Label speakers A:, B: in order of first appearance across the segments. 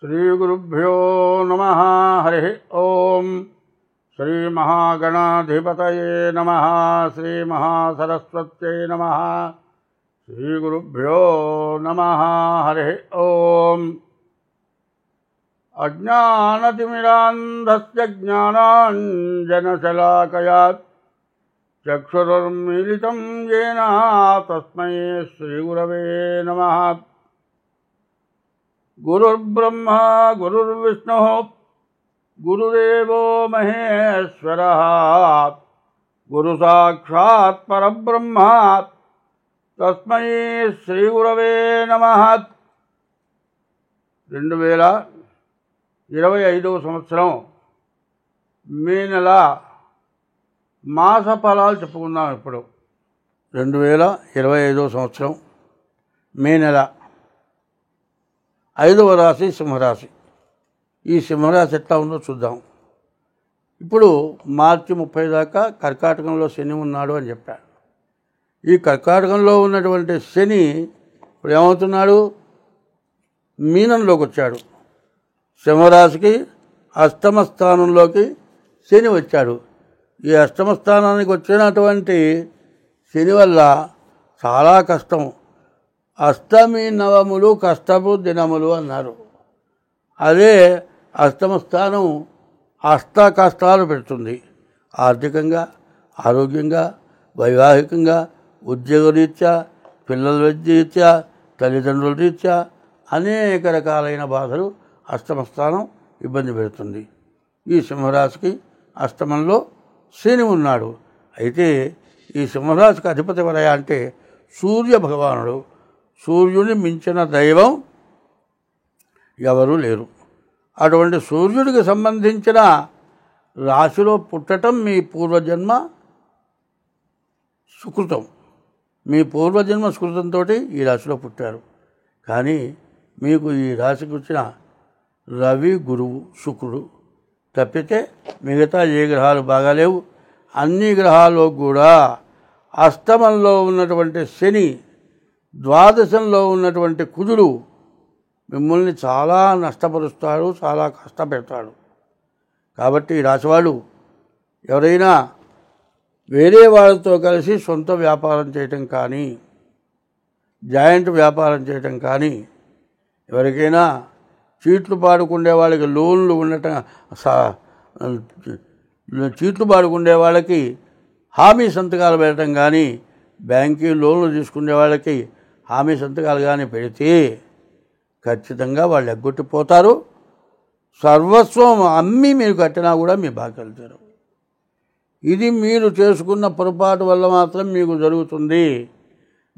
A: श्रीगुरुभ्यो नमः। हरिः ओम। श्रीमहागणाधिपतये नमः। श्रीमहासरस्वत्यै नमः। श्रीगुरुभ्यो नमः। हरिः ओम। अज्ञानतिमिरान्धस्य ज्ञानाञ्जनशलाकया चक्षुरुन्मीलितं येन तस्मै श्रीगुरवे नमः। गुरुर्ब्रह्मा गुरुर्विष्णुः गुरुदेवो महेश्वरः गुरुसाक्षात् परब्रह्म तस्मै श्रीगुरवे नमः। 2025 సంవత్సరం మే నెల మాస ఫలాలు చెప్పుకుందాం. ఇప్పుడు 2025 సంవత్సరం మే నెల 5వ రాశి సింహరాశి. ఈ సింహరాశి ఎట్లా ఉందో చూద్దాం. ఇప్పుడు మార్చి 30 దాకా కర్కాటకంలో శని ఉన్నాడు అని చెప్పాడు. ఈ కర్కాటకంలో ఉన్నటువంటి శని ఇప్పుడు ఏమవుతున్నాడు? మీనంలోకి వచ్చాడు. సింహరాశికి అష్టమ స్థానంలోకి శని వచ్చాడు. ఈ అష్టమ స్థానానికి వచ్చినటువంటి శని వల్ల చాలా కష్టం. అష్టమి నవములు కష్టపు దినములు అన్నారు. అదే అష్టమ స్థానం అష్ట కష్టాలు పెడుతుంది. ఆర్థికంగా, ఆరోగ్యంగా, వైవాహికంగా, ఉద్యోగరీత్యా, పిల్లల రీత్యా, తల్లిదండ్రుల రీత్యా అనేక రకాలైన బాధలు అష్టమ స్థానం ఇబ్బంది పెడుతుంది. ఈ సింహరాశికి అష్టమంలో శని ఉన్నాడు. అయితే ఈ సింహరాశికి అధిపతి ఎవరయ్యా అంటే సూర్య భగవానుడు. సూర్యుని మించిన దైవం ఎవరూ లేరు. అటువంటి సూర్యుడికి సంబంధించిన రాశిలో పుట్టడం మీ పూర్వజన్మ సుకృతం. మీ పూర్వజన్మ సుకృతంతో ఈ రాశిలో పుట్టారు. కానీ మీకు ఈ రాశికి వచ్చిన రవి, గురువు, శుక్రుడు తప్పితే మిగతా ఏ గ్రహాలు బాగాలేవు. అన్ని గ్రహాల్లో కూడా అష్టమంలో ఉన్నటువంటి శని, ద్వాదశంలో ఉన్నటువంటి కుజుడు మిమ్మల్ని చాలా నష్టపరుస్తాడు, చాలా కష్టపెడతాడు. కాబట్టి ఈ రాశివాళ్ళు ఎవరైనా వేరే వాళ్ళతో కలిసి సొంత వ్యాపారం చేయటం కానీ, జాయింట్ వ్యాపారం చేయటం కానీ, ఎవరికైనా చీట్లు పాడుకుండే వాళ్ళకి లోన్లు ఉండటం, చీట్లు పాడుకుండే వాళ్ళకి హామీ సంతకాలు పెట్టడం కానీ, బ్యాంకు లోన్లు తీసుకునే వాళ్ళకి హామీ సంతకాలు కానీ పెడితే ఖచ్చితంగా వాళ్ళు ఎగ్గొట్టిపోతారు. సర్వస్వం అమ్మి మీరు కట్టినా కూడా మీ బాకలుతారు. ఇది మీరు చేసుకున్న పొరపాటు వల్ల మాత్రం మీకు జరుగుతుంది.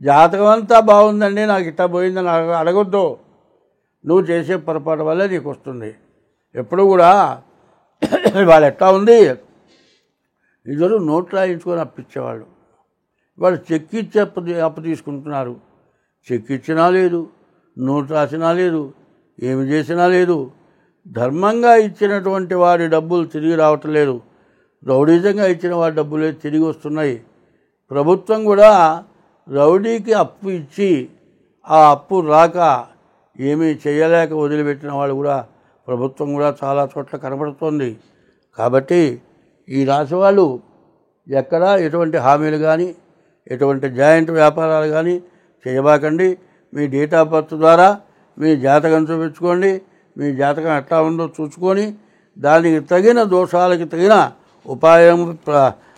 A: జాతకం అంతా బాగుందండి, నాకు ఇట్టా పోయిందని అడగొద్దు. నువ్వు చేసే పొరపాటు వల్ల నీకు వస్తుంది. ఎప్పుడు కూడా వాళ్ళు ఎట్లా ఉంది, ఇద్దరు నోట్ రాయించుకొని అప్పిచ్చేవాళ్ళు, వాళ్ళు చెక్ ఇచ్చి అప్పు తీసుకుంటున్నారు. చెక్ ఇచ్చినా లేదు, నోట్ రాసినా లేదు, ఏమి చేసినా లేదు. ధర్మంగా ఇచ్చినటువంటి వారి డబ్బులు తిరిగి రావటం లేదు. రౌడీజంగా ఇచ్చిన వారి డబ్బులే తిరిగి వస్తున్నాయి. ప్రభుత్వం కూడా రౌడీకి అప్పు ఇచ్చి ఆ అప్పు రాక ఏమీ చేయలేక వదిలిపెట్టిన వాళ్ళు కూడా ప్రభుత్వం కూడా చాలా చోట్ల కనబడుతోంది. కాబట్టి ఈ రాశి వాళ్ళు ఎక్కడా ఎటువంటి హామీలు కానీ, ఎటువంటి జాయింట్ వ్యాపారాలు కానీ చేయబాకండి. మీ డేట్ ఆఫ్ బర్త్ ద్వారా మీ జాతకం చూపించుకోండి. మీ జాతకం ఎట్లా ఉందో చూసుకొని దానికి తగిన దోషాలకి తగిన ఉపాయం,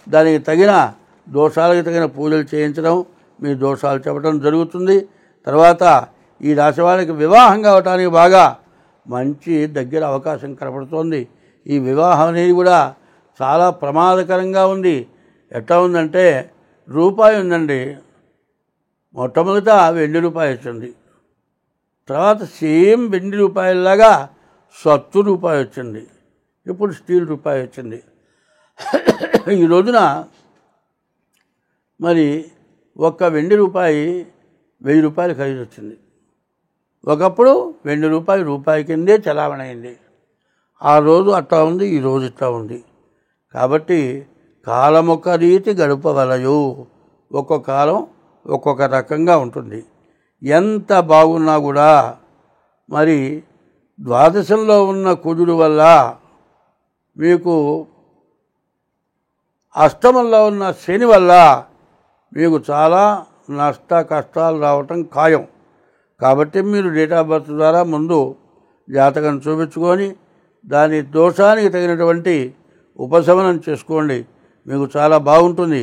A: దానికి తగిన దోషాలకి తగిన పూజలు చేయించడం, మీ దోషాలు చెప్పడం జరుగుతుంది. తర్వాత ఈ రాశి వాళ్ళకి వివాహం కావటానికి బాగా మంచి దగ్గర అవకాశం కనపడుతోంది. ఈ వివాహం అనేది కూడా చాలా ప్రమాదకరంగా ఉంది. ఎట్లా ఉందంటే, రూపాయి ఉందండి, మొట్టమొదట వెండి రూపాయి వచ్చింది, తర్వాత సేమ్ వెండి రూపాయలాగా సత్తు రూపాయి వచ్చింది, ఇప్పుడు స్టీల్ రూపాయి వచ్చింది. ఈ రోజున మరి ఒక్క వెండి రూపాయి 1000 రూపాయలు ఖరీదు వచ్చింది. ఒకప్పుడు వెండి రూపాయి రూపాయి కిందే చలామణైంది. ఆ రోజు అట్లా ఉంది, ఈ రోజు ఇట్లా ఉంది. కాబట్టి కాలమొక రీతి గడుపవలయు. ఒక్కొక్క కాలం ఒక్కొక్క రకంగా ఉంటుంది. ఎంత బాగున్నా కూడా మరి ద్వాదశంలో ఉన్న కుజుడు వల్ల మీకు అష్టమంలో ఉన్న శని వల్ల మీకు చాలా నష్ట కష్టాలు రావటం ఖాయం. కాబట్టి మీరు డేట్ ఆఫ్ బర్త్ ద్వారా ముందు జాతకం చూపించుకొని దాని దోషానికి తగినటువంటి ఉపశమనం చేసుకోండి, మీకు చాలా బాగుంటుంది.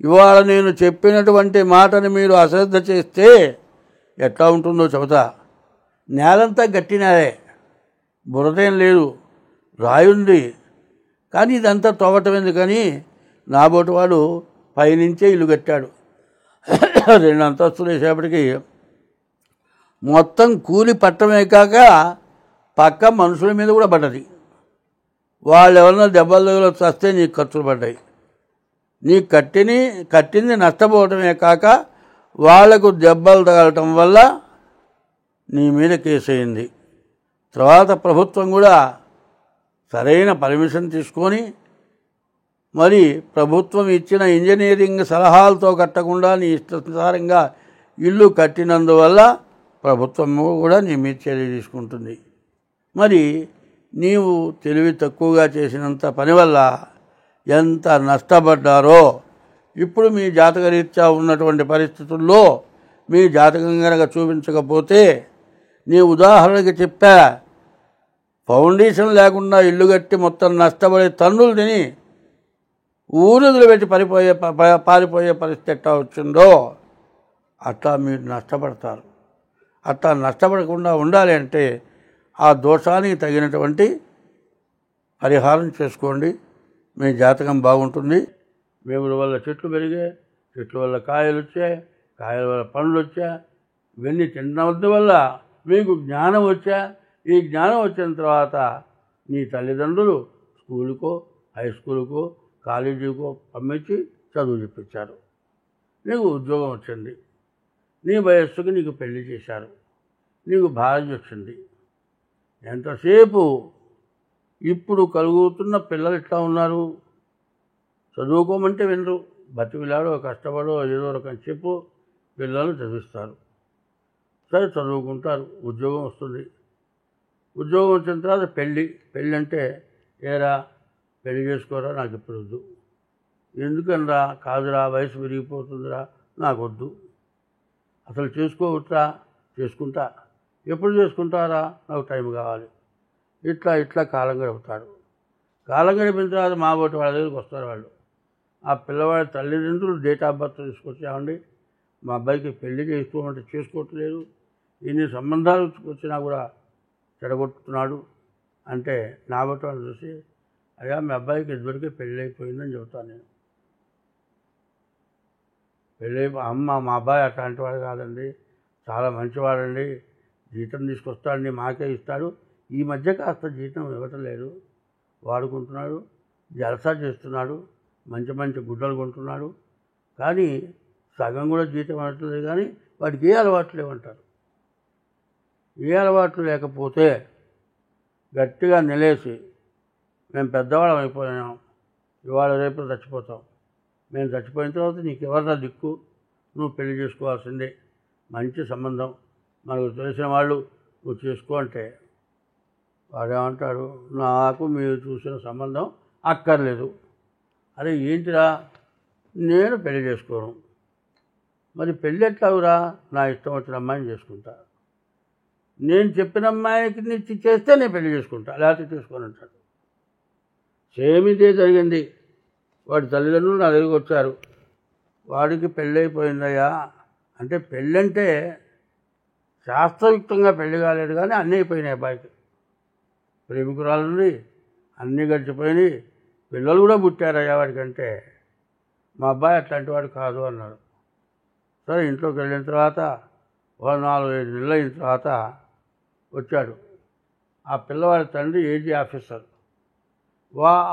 A: ఇవాళ నేను చెప్పినటువంటి మాటని మీరు అశ్రద్ధ చేస్తే ఎట్లా ఉంటుందో చెబుతా. నేలంతా గట్టి నేలే, బురదేం లేదు, రాయి ఉంది. కానీ ఇదంతా తవ్వటం ఎందుకని నాబోటి వాడు పైనుంచే ఇల్లు కట్టాడు. 2 అంతస్తులు వేసేపటికి మొత్తం కూలి పట్టమే కాక పక్క మనుషుల మీద కూడా పడ్డది. వాళ్ళు ఎవరన్నా దెబ్బలు దగ్గర వస్తే నీకు ఖర్చులు పడ్డాయి. నీ కట్టింది నష్టపోవటమే కాక వాళ్లకు దెబ్బలు తగలటం వల్ల నీ మీద కేసు అయింది. తర్వాత ప్రభుత్వం కూడా సరైన పర్మిషన్ తీసుకొని మరి ప్రభుత్వం ఇచ్చిన ఇంజనీరింగ్ సలహాలతో కట్టకుండా నీ ఇష్టానుసారంగా ఇల్లు కట్టినందువల్ల ప్రభుత్వము కూడా నీ మీద చర్య తీసుకుంటుంది. మరి నీవు తెలివి తక్కువగా చేసినంత పని వల్ల ఎంత నష్టపడ్డారో ఇప్పుడు మీ జాతకరీత్యా ఉన్నటువంటి పరిస్థితుల్లో మీ జాతకం కనుక చూపించకపోతే, నీ ఉదాహరణకి చెప్పా, ఫౌండేషన్ లేకుండా ఇల్లు కట్టి మొత్తం నష్టపడే తన్నులు తిని ఊరుదులు పెట్టి పారిపోయే పరిస్థితి ఎట్లా వచ్చిందో అట్లా మీరు నష్టపడతారు. అట్లా నష్టపడకుండా ఉండాలి అంటే ఆ దోషానికి తగినటువంటి పరిహారం చేసుకోండి, మీ జాతకం బాగుంటుంది. వేముల వల్ల చెట్లు పెరిగాయి, చెట్ల వల్ల కాయలు వచ్చాయి, కాయల వల్ల పండ్లు వచ్చా, ఇవన్నీ తినడం వల్ల మీకు జ్ఞానం వచ్చా. ఈ జ్ఞానం వచ్చిన తర్వాత నీ తల్లిదండ్రులు స్కూలుకో, హై స్కూలుకో, కాలేజీకో పంపించి చదువు చెప్పించారు. నీకు ఉద్యోగం వచ్చింది, నీ వయస్సుకి నీకు పెళ్లి చేశారు, నీకు భార్య వచ్చింది. ఎంతసేపు ఇప్పుడు కలుగుతున్న పిల్లలు ఎట్లా ఉన్నారు? చదువుకోమంటే వినరు, బతికిలాడో కష్టపడో ఏదో రకం చెప్పు పిల్లలు చదివిస్తారు. సరే చదువుకుంటారు, ఉద్యోగం వస్తుంది. ఉద్యోగం వచ్చిన తర్వాత పెళ్ళి అంటే ఏరా పెళ్లి చేసుకోరా, నాకు ఇప్పుడు వద్దు. ఎందుకనరా? కాదురా, వయసు పెరిగిపోతుందిరా, నాకు వద్దు. అసలు చేసుకోవచ్చా? చేసుకుంటా. ఎప్పుడు చేసుకుంటారా? నాకు టైం కావాలి. ఇట్లా కాలం గడుపుతాడు. కాలం గడిపిన తర్వాత మా బోటి వాళ్ళ దగ్గరికి వస్తారు వాళ్ళు. ఆ పిల్లవాడి తల్లిదండ్రులు డేట్ ఆఫ్ బర్త్ తీసుకొచ్చామండి, మా అబ్బాయికి పెళ్లి చేసుకోమంటే చేసుకోవట్లేదు, ఇన్ని సంబంధాలు వచ్చినా కూడా చెడగొట్టుతున్నాడు అంటే నా బట్టి వాళ్ళు చూసి, అయ్యా మీ అబ్బాయికి ఇదివరకే పెళ్ళి అయిపోయిందని చెబుతాను నేను. అమ్మ మా అబ్బాయి అట్లాంటి వాడు కాదండి, చాలా మంచివాడండి, జీతం తీసుకొస్తాడండి, మాకే ఇస్తాడు. ఈ మధ్య కాస్త జీతం ఇవ్వటం లేదు, వాడుకుంటున్నాడు, జలసా చేస్తున్నాడు, మంచి గుడ్డలు కొంటున్నాడు, కానీ సగం కూడా జీతం అనట్లేదు. కానీ వాడికి ఏ అలవాట్లు లేవంటారు. ఏ అలవాట్లు లేకపోతే గట్టిగా నిలేసి, మేము పెద్దవాళ్ళం అయిపోయాం, ఇవాళ రేపు చచ్చిపోతాం, మేము చచ్చిపోయిన తర్వాత నీకు ఎవరినా దిక్కు, నువ్వు పెళ్లి చేసుకోవాల్సిందే, మంచి సంబంధం మనకు తెలిసిన వాళ్ళు నువ్వు చేసుకో అంటే వాడేమంటాడు, నాకు మీరు చూసిన సంబంధం అక్కర్లేదు. అరే ఏంటిరా, నేను పెళ్లి చేసుకోను. మరి పెళ్ళి ఎట్లావురా? నా ఇష్టం వచ్చిన అమ్మాయిని చేసుకుంటా, నేను చెప్పిన అమ్మాయికి నిచ్చి చేస్తే నేను పెళ్లి చేసుకుంటా, లేకపోతే చేసుకొని అంటాడు. సేమ్ ఇదే జరిగింది. వాడి తల్లిదండ్రులు నా దగ్గరికి వచ్చారు, వాడికి పెళ్ళి అయిపోయిందయ్యా అంటే, పెళ్ళంటే శాస్త్రయుక్తంగా పెళ్లి కాలేదు కానీ అన్నీ అయిపోయినాయి. అబ్బాయికి ప్రేమికురాలు నుండి అన్నీ గడిచిపోయినాయి, పిల్లలు కూడా పుట్టారయ్యా వాడికంటే. మా అబ్బాయి అట్లాంటి వాడు కాదు అన్నాడు. సరే ఇంట్లోకి వెళ్ళిన తర్వాత 4-5 నెలలు అయిన తర్వాత వచ్చాడు. ఆ పిల్లవాడి తండ్రి ఏజీ ఆఫీసర్.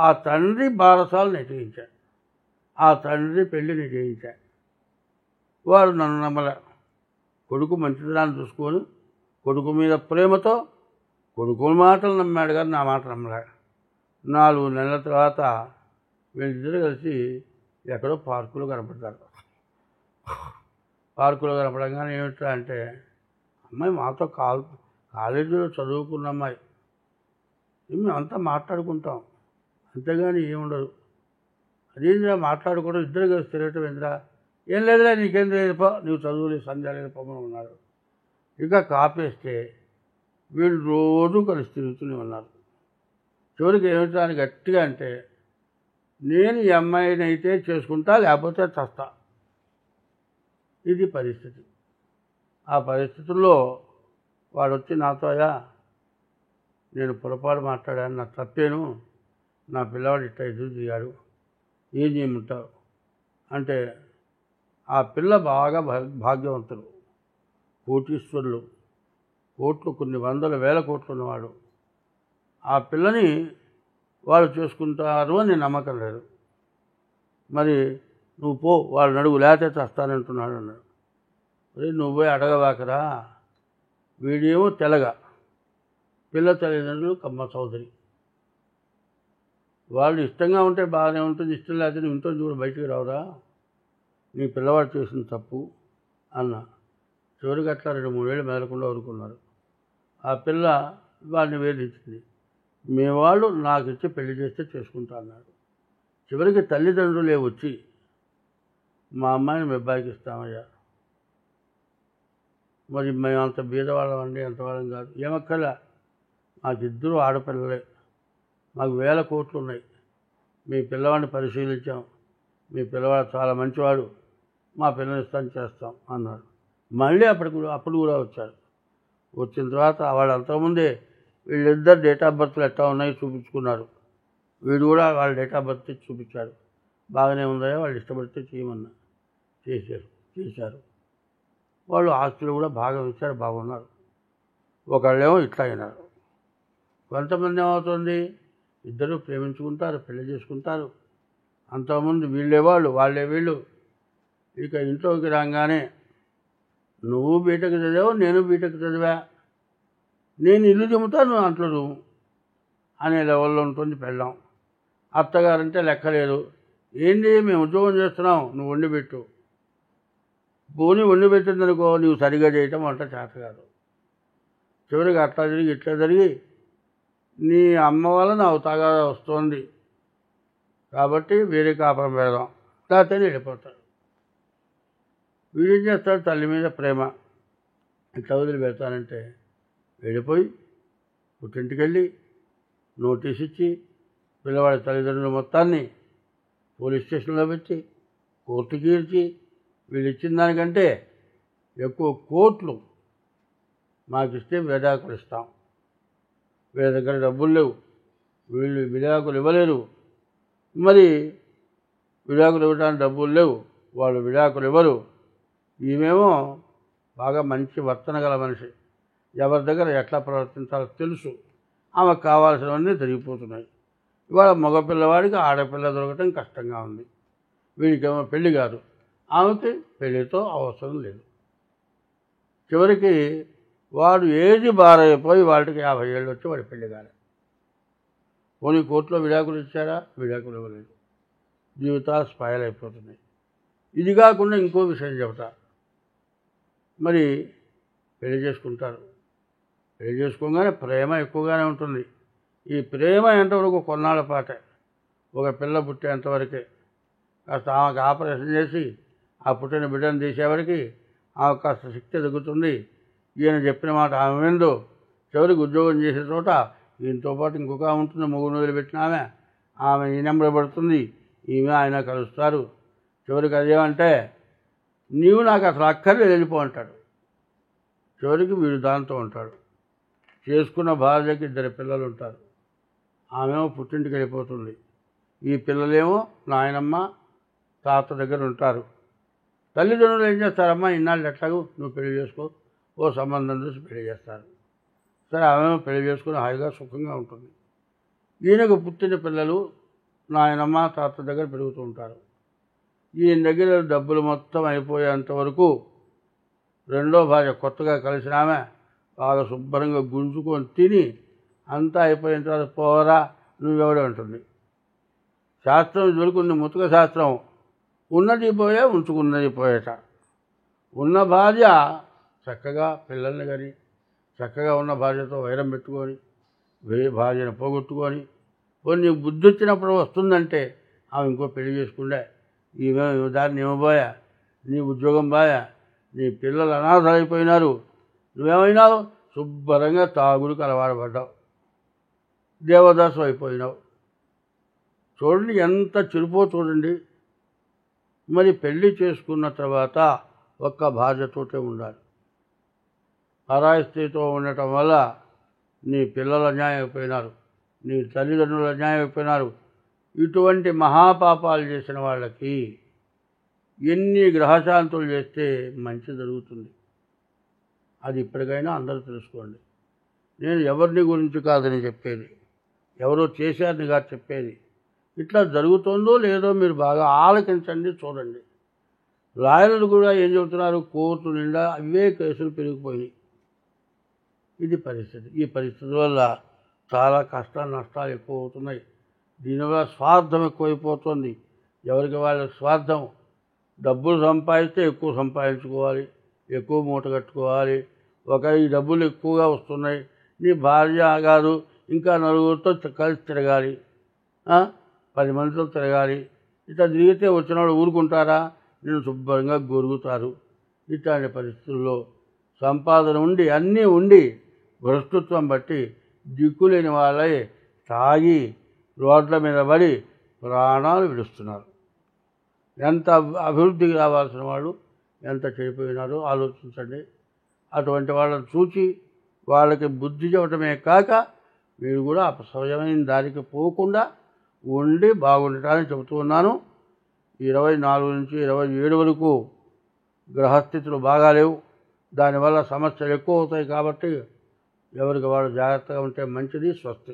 A: ఆ తండ్రి బారసాలు నేను చేయించాను, ఆ తండ్రి పెళ్ళి నేను చేయించాను. వాడు నన్ను నమ్మలే. కొడుకు మంచితనాన్ని చూసుకొని కొడుకు మీద ప్రేమతో కొడుకు మాటలు నమ్మాడు కానీ నా మాట నమ్మలే. 4 నెలల తర్వాత వీళ్ళిద్దరు కలిసి ఎక్కడో పార్కులో కనపడతారు. పార్కులో కనపడంగానే ఏమిటా అంటే, అమ్మాయి మాతో కాలేజీలో చదువుకున్న అమ్మాయి, మేము అంతా మాట్లాడుకుంటాం, అంతేగాని ఏముండదు. అదేంద్రా మాట్లాడుకోవడం, ఇద్దరు కలిసి తిరగటం ఏంద్రా, ఏం లేదులే నీకేం తెలియదు పో, నువ్వు చదువులు సంధ్య లేదు పొమ్మని ఉన్నారు. ఇక కాపేస్తే వీళ్ళు రోజు కలిసి తిరుగుతూనే ఉన్నారు. చివరికి ఏమిటానికి గట్టిగా అంటే, నేను ఈ అమ్మాయిని అయితే చేసుకుంటా, లేకపోతే చస్తా. ఇది పరిస్థితి. ఆ పరిస్థితుల్లో వాడు వచ్చి నాతో, అయ్యా నేను పొరపాటు మాట్లాడాను, నా తప్పేను, నా పిల్లవాడు ఇట్లా ఎదురు దిగాడు, ఏం చేయమంటావు అంటే, ఆ పిల్ల బాగా భాగ్యవంతులు, కోటీశ్వరులు, కోట్లు కొన్ని వందల వేల కోట్లు ఉన్నవాడు. ఆ పిల్లని వాళ్ళు చేసుకుంటారు అని నమ్మకం లేదు. మరి నువ్వు పో, వాళ్ళు నడుగు, లేతే చస్తానంటున్నాడు అన్నాడు. మరి నువ్వు పోయి అడగవాకరా, వీడేమో తెలగా, పిల్ల తల్లిదండ్రులు కమ్మ చౌదరి. వాళ్ళు ఇష్టంగా ఉంటే బాగానే ఉంటుంది, ఇష్టం లేకపోతే నీ ఇంట్లో కూడా బయటికి రావురా, నీ పిల్లవాడు చేసిన తప్పు అన్న. చివరికి అట్లా 2-3 ఏళ్ళు మెదలకుండా ఊరుకున్నారు. ఆ పిల్ల వాడిని వేధించింది. మీ వాళ్ళు నాకు ఇచ్చి పెళ్లి చేస్తే చేసుకుంటా అన్నాడు. చివరికి తల్లిదండ్రులే వచ్చి, మా అమ్మాయిని మీ అబ్బాయికి ఇస్తామయ్యా, మరి మేము అంత బీదవాళ్ళం అండి, అంతవాళ్ళం కాదు, ఏమక్కర్లే, మాకు 2 ఆడపిల్లలే, మాకు 1000 కోట్లు ఉన్నాయి, మీ పిల్లవాడిని పరిశీలించాం, మీ పిల్లవాడు చాలా మంచివాడు, మా పిల్లని ఇస్తాను చేస్తాం అన్నారు. మళ్ళీ అప్పుడు కూడా వచ్చారు. వచ్చిన తర్వాత వాళ్ళు అంతకుముందే వీళ్ళిద్దరు డేట్ ఆఫ్ బర్త్లు ఎట్లా ఉన్నాయి చూపించుకున్నారు. వీడు కూడా వాళ్ళ డేట్ ఆఫ్ బర్త్ చూపించాడు. బాగానే ఉందా, వాళ్ళు ఇష్టపడితే చేయమన్నా చేశారు. వాళ్ళు ఆస్తులు కూడా బాగా ఇచ్చారు, బాగున్నారు. ఒకళ్ళేమో ఇట్లా అయినారు. కొంతమంది ఏమవుతుంది, ఇద్దరు ప్రేమించుకుంటారు, పెళ్లి చేసుకుంటారు. అంతకుముందు వీళ్ళే వాళ్ళు, వాళ్ళే వీళ్ళు. ఇక ఇంట్లోకి రాగానే, నువ్వు బీటెక్ చదివావు, నేను బీటెక్ చదివా, నేను ఇల్లు చెబుతా, నువ్వు అంట్లో నువ్వు అనే లెవెల్లో ఉంటుంది పెళ్ళాం. అత్తగారంటే లెక్కలేదు, ఏంటి మేము ఉద్యోగం చేస్తున్నాం, నువ్వు వండి పెట్టు. పోనీ వండి పెట్టిందనుకో, నువ్వు సరిగా చేయటం వంట చేత కాదు. చివరికి అట్లా జరిగి ఇట్లా జరిగి, నీ అమ్మ వల్ల నాకు తగాదా వస్తుంది కాబట్టి వేరే కాపురం పెడదాం, లేకపోతే వెళ్ళిపోతాడు. వీడేం చేస్తాడు, తల్లి మీద ప్రేమ, ఇట్లా వదిలి పెడతానంటే వెళ్ళిపోయి పుట్టింటికి వెళ్ళి నోటీస్ ఇచ్చి పిల్లవాడి తల్లిదండ్రుల మొత్తాన్ని పోలీస్ స్టేషన్లో పెట్టి కోర్టుకి ఇచ్చి, వీళ్ళు ఇచ్చిన దానికంటే ఎక్కువ కోట్లు మాకు ఇస్తే విడాకులు ఇస్తాం, వీళ్ళ దగ్గర డబ్బులు లేవు, వీళ్ళు విడాకులు ఇవ్వలేరు, మరి విడాకులు ఇవ్వడానికి డబ్బులు లేవు, వాళ్ళు విడాకులు ఇవ్వరు. ఈమెమో బాగా మంచి వర్తన గల మనిషి, ఎవరి దగ్గర ఎట్లా ప్రవర్తించాలో తెలుసు, ఆమెకు కావాల్సినవన్నీ జరిగిపోతున్నాయి. ఇవాళ మగపిల్లవాడికి ఆడపిల్ల దొరకటం కష్టంగా ఉంది. వీడికేమో పెళ్లి కాదు, ఆమెకి పెళ్లితో అవసరం లేదు. చివరికి వాడు ఏజ్ బారైపోయి వాడికి 50 ఏళ్ళు వచ్చి వాడి పెళ్లి కాలే. పోనీ కోర్టులో విడాకులు ఇచ్చారా, విడాకులు ఇవ్వలేదు. జీవితాలు స్పాయిల్ అయిపోతున్నాయి. ఇది కాకుండా ఇంకో విషయం చెబుతా. మరి పెళ్లి చేసుకుంటారు, పెళ్లి చేసుకోగానే ప్రేమ ఎక్కువగానే ఉంటుంది. ఈ ప్రేమ ఎంతవరకు కొన్నాళ్ళ పాటే, ఒక పిల్ల పుట్టేంతవరకే. కాస్త ఆమెకు ఆపరేషన్ చేసి ఆ పుట్టిన బిడ్డను తీసేవరికి ఆమె కాస్త శక్తి తగ్గుతుంది. ఈయన చెప్పిన మాట ఆమె విందు. చివరికి ఉద్యోగం చేసే చోట ఈయనతో పాటు ఇంకొక ఉంటుంది, మొగుడు వదిలిపెట్టిన ఆమె ఈ నెంబర్ పడుతుంది, ఈమె ఆయన కలుస్తారు. చివరికి అదేమంటే, నీవు నాకు అసలు అక్కర్లేదు, వెళ్ళిపో అంటాడు. చివరికి వీడు దాంతో ఉంటాడు. చేసుకున్న భార్యకి 2 పిల్లలు ఉంటారు. ఆమెమో పుట్టింటికి వెళ్ళిపోతుంది. ఈ పిల్లలేమో నాయనమ్మ తాత దగ్గర ఉంటారు. తల్లిదండ్రులు ఏం చేస్తారమ్మా, ఇన్నాళ్ళు ఎట్లాగూ నువ్వు పెళ్లి చేసుకో, ఓ సంబంధం చూసి పెళ్లి చేస్తారు. సరే, ఆమెమో పెళ్లి చేసుకుని హాయిగా సుఖంగా ఉంటుంది. ఈయనకు పుట్టిన పిల్లలు నాయనమ్మ తాత దగ్గర పెరుగుతూ ఉంటారు. ఈయన దగ్గర డబ్బులు మొత్తం అయిపోయేంతవరకు రెండో భార్య కొత్తగా కలిసిన ఆమె బాగా శుభ్రంగా గుంజుకొని తిని అంతా అయిపోయిన తర్వాత పోరా నువ్వెవడే ఉంటుంది. శాస్త్రం దొరుకుంది, ముతుక శాస్త్రం. ఉన్నది పోయే, ఉంచుకున్నది పోయేట. ఉన్న భార్య చక్కగా పిల్లల్ని కానీ చక్కగా ఉన్న భార్యతో వైరం పెట్టుకొని భార్యను పోగొట్టుకొని కొన్ని బుద్ధి వచ్చినప్పుడు వస్తుందంటే ఆమె ఇంకో పెళ్లి చేసుకుండే ఈమె దాన్ని ఇవ్వబోయా, నీ ఉద్యోగం బాయా, నీ పిల్లలు అనాథలైపోయినారు, నువ్వేమైనావు శుభ్రంగా తాగుడికి అలవాటుపడ్డావు, దేవదాసు అయిపోయినావు. చూడండి ఎంత చిరుపో చూడండి. మరి పెళ్లి చేసుకున్న తర్వాత ఒక్క భార్యతోటే ఉండాలి. పరాయి స్త్రీతో ఉండటం వల్ల నీ పిల్లలు అన్యాయం అయిపోయినారు, నీ తల్లిదండ్రులు అన్యాయం అయిపోయినారు. ఇటువంటి మహాపాపాలు చేసిన వాళ్ళకి ఎన్ని గ్రహశాంతులు చేస్తే మంచి జరుగుతుంది. అది ఇప్పటికైనా అందరూ తెలుసుకోండి. నేను ఎవరిని గురించి కాదని చెప్పేది, ఎవరో చేశారని కాదు చెప్పేది. ఇట్లా జరుగుతుందో లేదో మీరు బాగా ఆలకించండి, చూడండి. లాయర్లు కూడా ఏం చెబుతున్నారు, కోర్టు నిండా అవే కేసులు పెరిగిపోయినాయి. ఇది పరిస్థితి. ఈ పరిస్థితి వల్ల చాలా కష్టాలు నష్టాలు ఎక్కువ అవుతున్నాయి. దీనివల్ల స్వార్థం ఎక్కువైపోతుంది. ఎవరికి వాళ్ళ స్వార్థం. డబ్బులు సంపాదిస్తే ఎక్కువ సంపాదించుకోవాలి, ఎక్కువ మూట కట్టుకోవాలి. ఈ డబ్బులు ఎక్కువగా వస్తున్నాయి, నీ భార్య కాదు ఇంకా నలుగురితో కలిసి తిరగాలి, 10 మందితో తిరగాలి. ఇట్లా తిరిగితే వచ్చినవాడు ఊరుకుంటారా? నేను శుభ్రంగా గొరుగుతారు. ఇట్లాంటి పరిస్థితుల్లో సంపాదన ఉండి అన్నీ ఉండి భ్రష్టత్వం బట్టి దిక్కులేని వాళ్ళే తాగి రోడ్ల మీద పడి ప్రాణాలు విడుస్తున్నారు. ఎంత అభివృద్ధికి రావాల్సిన వాళ్ళు ఎంత చెడిపోయినారో ఆలోచించండి. అటువంటి వాళ్ళని చూచి వాళ్ళకి బుద్ధి చెప్పడమే కాక మీరు కూడా అపసవ్యమైన దారికి పోకుండా ఉండి బాగుండటానికి చెబుతూ ఉన్నాను. 24 నుంచి 27 వరకు గ్రహస్థితులు బాగాలేవు. దానివల్ల సమస్యలు ఎక్కువ అవుతాయి. కాబట్టి ఎవరికి వాళ్ళు జాగ్రత్తగా ఉంటే మంచిది. స్వస్తి.